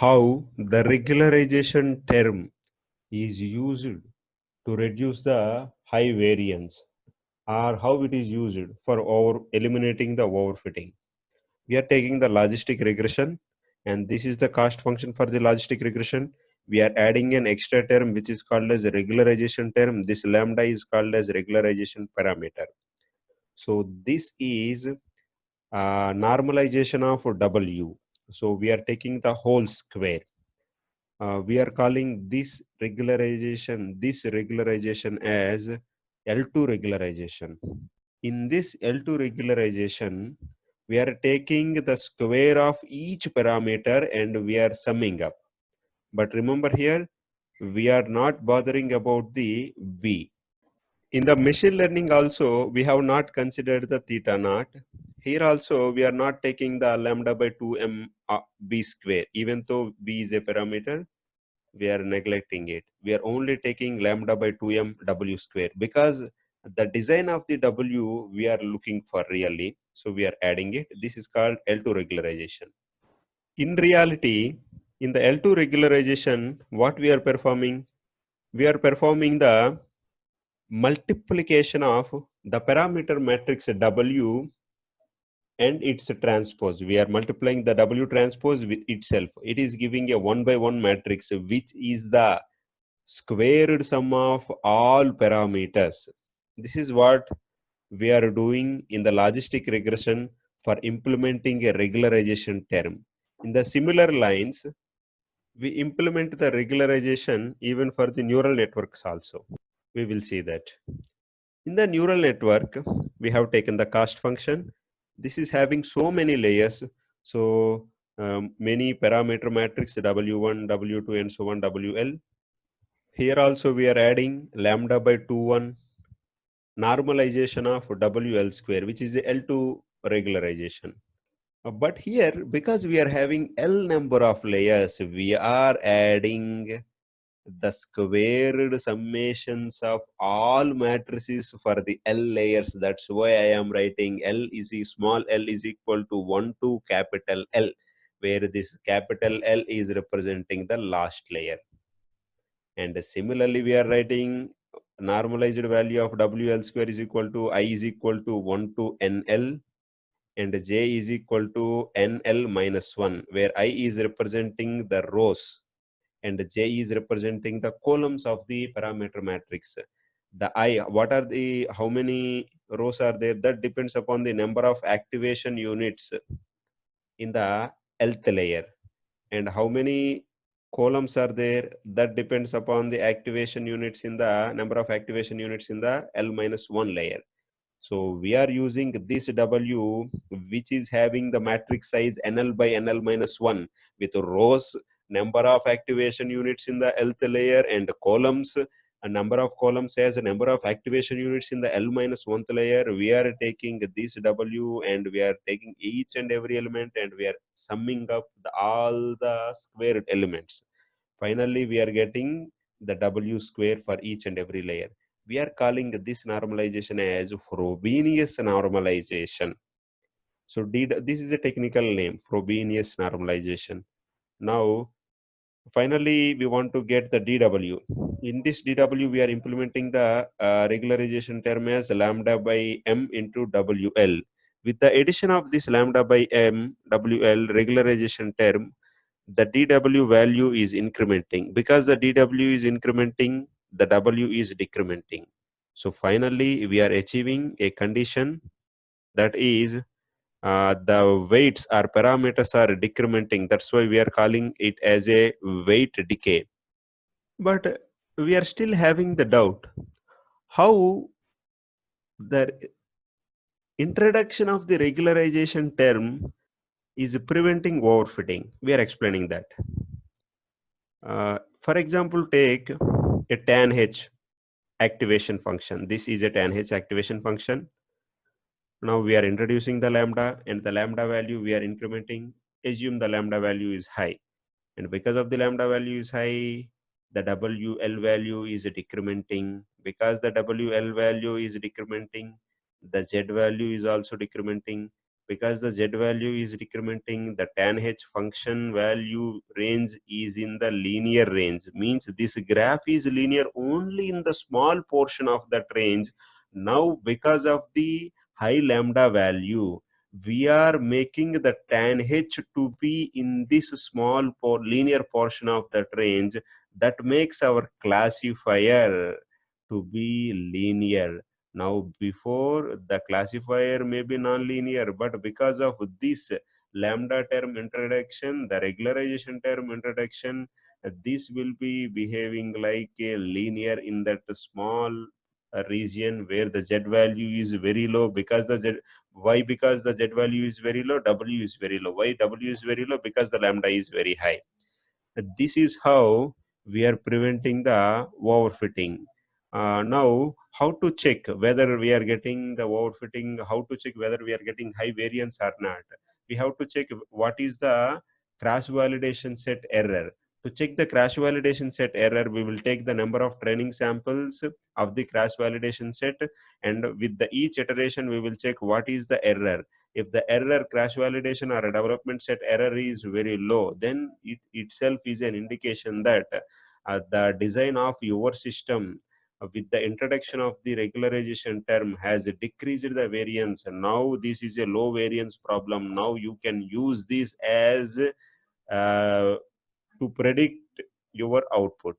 how the regularization term is used to reduce the high variance, or how it is used for eliminating the overfitting. We are taking the logistic regression, and this is the cost function for the logistic regression. We are adding an extra term which is called as a regularization term. This lambda is called as regularization parameter. So this is normalization of W. So we are taking the whole square. We are calling this regularization as L2 regularization. In this L2 regularization, we are taking the square of each parameter and we are summing up. But remember here, we are not bothering about the B. In the machine learning also, we have not considered the theta naught. Here also, we are not taking the lambda by 2m B square. Even though B is a parameter, we are neglecting it. We are only taking lambda by 2m W square because the design of the W we are looking for really. So we are adding it. This is called L2 regularization. In reality, in the L2 regularization, what we are performing? We are performing the multiplication of the parameter matrix W and its transpose. We are multiplying the W transpose with itself. It is giving a 1 by 1 matrix, which is the squared sum of all parameters. This is what we are doing in the logistic regression for implementing a regularization term. In the similar lines, we implement the regularization even for the neural networks also. We will see that. In the neural network, we have taken the cost function. This is having so many layers. So many parameter matrix W1, W2, and so on, WL. Here also we are adding lambda by 2, normalization of WL square, which is the L2 regularization. But here, because we are having L number of layers, we are adding the squared summations of all matrices for the L layers. That's why I am writing small l is equal to 1 to capital L, where this capital L is representing the last layer. And similarly, we are writing normalized value of WL square is equal to I is equal to 1 to NL, and J is equal to NL minus 1, where I is representing the rows and J is representing the columns of the parameter matrix. The how many rows are there? That depends upon the number of activation units in the Lth layer. And how many columns are there? That depends upon the activation units in the number of activation units in the L-1 layer. So we are using this W, which is having the matrix size NL by NL-1 with rows, number of activation units in the Lth layer, and columns, a number of columns as a number of activation units in the L-1th layer. We are taking this W and we are taking each and every element and we are summing up all the squared elements. Finally, we are getting the W square for each and every layer. We are calling this normalization as Frobenius normalization. So this is a technical name, Frobenius normalization. Now, finally, we want to get the DW. In this DW, we are implementing the regularization term as lambda by M into WL. With the addition of this lambda by M, WL regularization term, the DW value is incrementing. Because the DW is incrementing, the W is decrementing. So finally, we are achieving a condition that is the weights or parameters are decrementing. That's why we are calling it as a weight decay. But we are still having the doubt how the introduction of the regularization term is preventing overfitting. We are explaining that. For example, take a tan H activation function. This is a tan H activation function. Now we are introducing the lambda, and the lambda value we are incrementing. Assume the lambda value is high, and because of the lambda value is high, the WL value is decrementing. Because the WL value is decrementing, the Z value is also decrementing. because the Z value is decrementing, the tan H function value range is in the linear range. Means this graph is linear only in the small portion of that range. Now, because of the high lambda value, we are making the tan H to be in this small linear portion of that range. That makes our classifier to be linear. Now, before, the classifier may be non-linear, but because of this lambda term introduction, the regularization term introduction, this will be behaving like a linear in that small region where the Z value is very low. Because the Z, why? Because the Z value is very low, W is very low. Why W is very low? Because the lambda is very high. This is how we are preventing the overfitting. Now, how to check whether we are getting the overfitting, how to check whether we are getting high variance or not? We have to check what is the crash validation set error. To check the crash validation set error, we will take the number of training samples of the crash validation set, and with the each iteration, we will check what is the error. If the error, crash validation or a development set error is very low, then it itself is an indication that the design of your system with the introduction of the regularization term has decreased the variance. Now this is a low variance problem. Now you can use this as to predict your output.